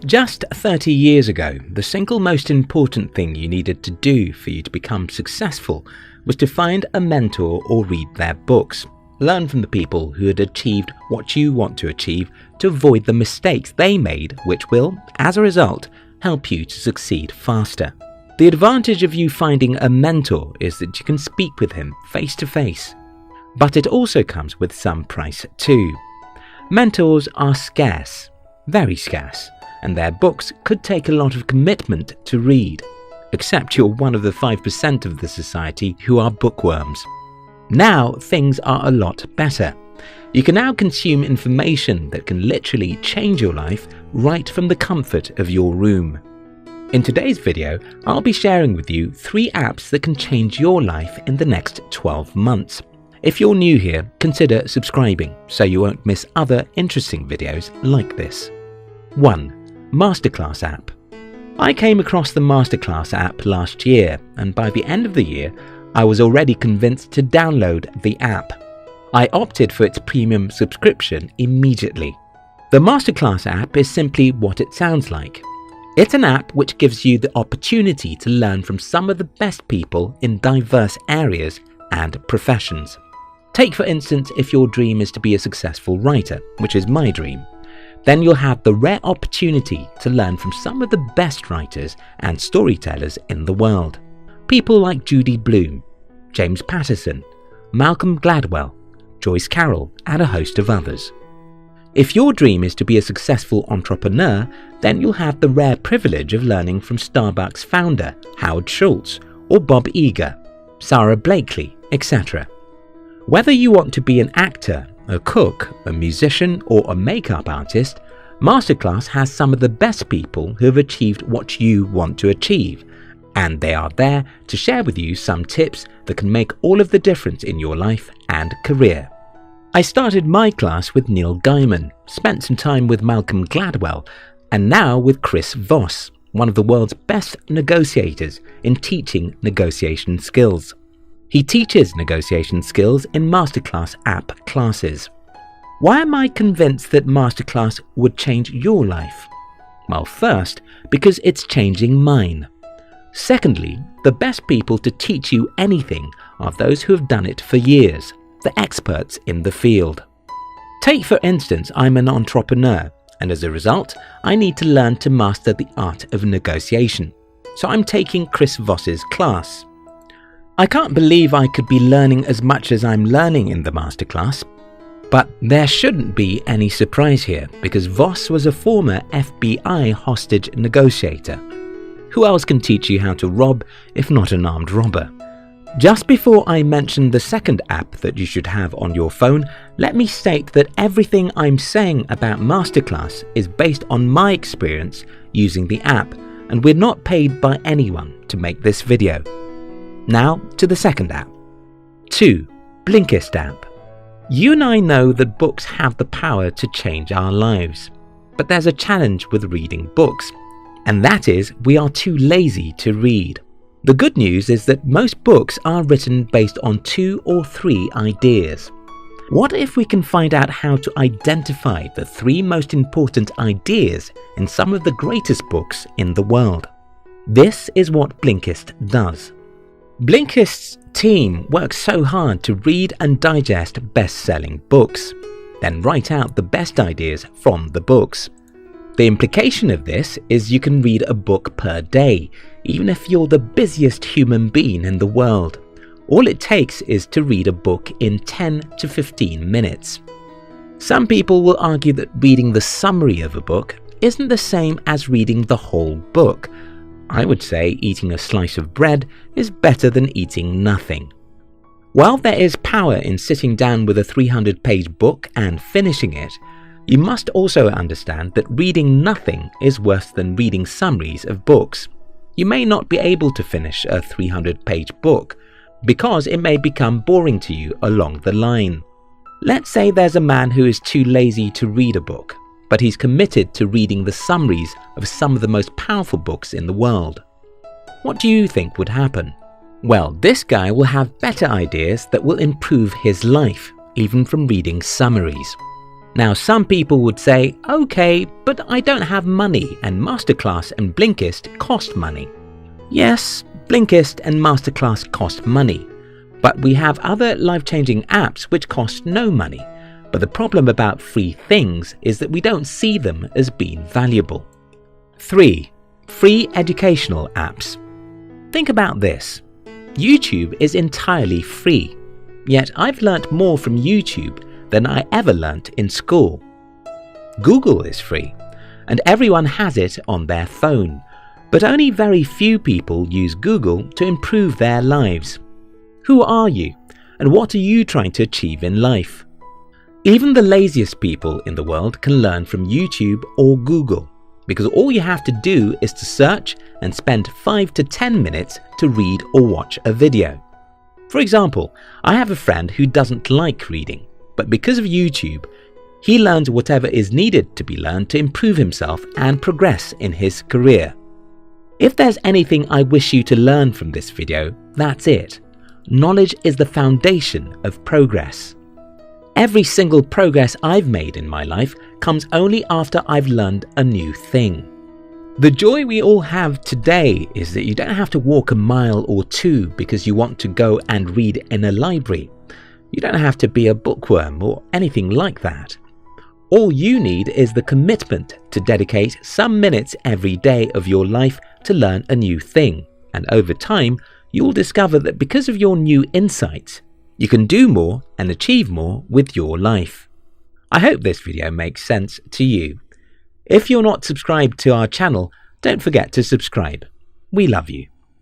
Just 30 years ago, the single most important thing you needed to do for you to become successful was to find a mentor or read their books. Learn from the people who had achieved what you want to achieve to avoid the mistakes they made, which will, as a result, help you to succeed faster. The advantage of you finding a mentor is that you can speak with him face to face. But it also comes with some price too. Mentors are scarce, very scarce, and their books could take a lot of commitment to read, except you're one of the 5% of the society who are bookworms. Now things are a lot better. You can now consume information that can literally change your life right from the comfort of your room. In today's video, I'll be sharing with you 3 apps that can change your life in the next 12 months. If you're new here, consider subscribing so you won't miss other interesting videos like this. 1. Masterclass app. I came across the Masterclass app last year, and by the end of the year, I was already convinced to download the app. I opted for its premium subscription immediately. The Masterclass app is simply what it sounds like. It's an app which gives you the opportunity to learn from some of the best people in diverse areas and professions. Take for instance if your dream is to be a successful writer, which is my dream. Then you'll have the rare opportunity to learn from some of the best writers and storytellers in the world. People like Judy Blume, James Patterson, Malcolm Gladwell, Joyce Carol, and a host of others. If your dream is to be a successful entrepreneur, then you'll have the rare privilege of learning from Starbucks founder Howard Schultz or Bob Iger, Sarah Blakely, etc. Whether you want to be an actor, a cook, a musician, or a makeup artist, Masterclass has some of the best people who have achieved what you want to achieve, and they are there to share with you some tips that can make all of the difference in your life and career. I started my class with Neil Gaiman, spent some time with Malcolm Gladwell, and now with Chris Voss, one of the world's best negotiators in teaching negotiation skills. He teaches negotiation skills in Masterclass app classes. Why am I convinced that Masterclass would change your life? Well, first, because it's changing mine. Secondly, the best people to teach you anything are those who have done it for years, the experts in the field. Take for instance, I'm an entrepreneur, and as a result, I need to learn to master the art of negotiation. So I'm taking Chris Voss's class. I can't believe I could be learning as much as I'm learning in the masterclass. But there shouldn't be any surprise here, because Voss was a former FBI hostage negotiator. Who else can teach you how to rob if not an armed robber? Just before I mention the second app that you should have on your phone, let me state that everything I'm saying about Masterclass is based on my experience using the app, and we're not paid by anyone to make this video. Now to the second app. 2. Blinkist app. You and I know that books have the power to change our lives. But there's a challenge with reading books, and that is we are too lazy to read. The good news is that most books are written based on 2 or 3 ideas. What if we can find out how to identify the 3 most important ideas in some of the greatest books in the world? This is what Blinkist does. Blinkist's team works so hard to read and digest best-selling books, then write out the best ideas from the books. The implication of this is you can read a book per day, even if you're the busiest human being in the world. All it takes is to read a book in 10 to 15 minutes. Some people will argue that reading the summary of a book isn't the same as reading the whole book. I would say eating a slice of bread is better than eating nothing. While there is power in sitting down with a 300-page book and finishing it, you must also understand that reading nothing is worse than reading summaries of books. You may not be able to finish a 300-page book because it may become boring to you along the line. Let's say there's a man who is too lazy to read a book, but he's committed to reading the summaries of some of the most powerful books in the world. What do you think would happen? Well, this guy will have better ideas that will improve his life, even from reading summaries. Now, some people would say, okay, but I don't have money and Masterclass and Blinkist cost money. Yes, Blinkist and Masterclass cost money, but we have other life-changing apps which cost no money. But the problem about free things is that we don't see them as being valuable. 3. Free educational apps. Think about this. YouTube is entirely free, yet I've learnt more from YouTube than I ever learnt in school. Google is free, and everyone has it on their phone, but only very few people use Google to improve their lives. Who are you, and what are you trying to achieve in life? Even the laziest people in the world can learn from YouTube or Google, because all you have to do is to search and spend 5 to 10 minutes to read or watch a video. For example, I have a friend who doesn't like reading, but because of YouTube, he learns whatever is needed to be learned to improve himself and progress in his career. If there's anything I wish you to learn from this video, that's it. Knowledge is the foundation of progress. Every single progress I've made in my life comes only after I've learned a new thing. The joy we all have today is that you don't have to walk a mile or two because you want to go and read in a library. You don't have to be a bookworm or anything like that. All you need is the commitment to dedicate some minutes every day of your life to learn a new thing, and over time, you'll discover that because of your new insights, you can do more and achieve more with your life. I hope this video makes sense to you. If you're not subscribed to our channel, don't forget to subscribe. We love you.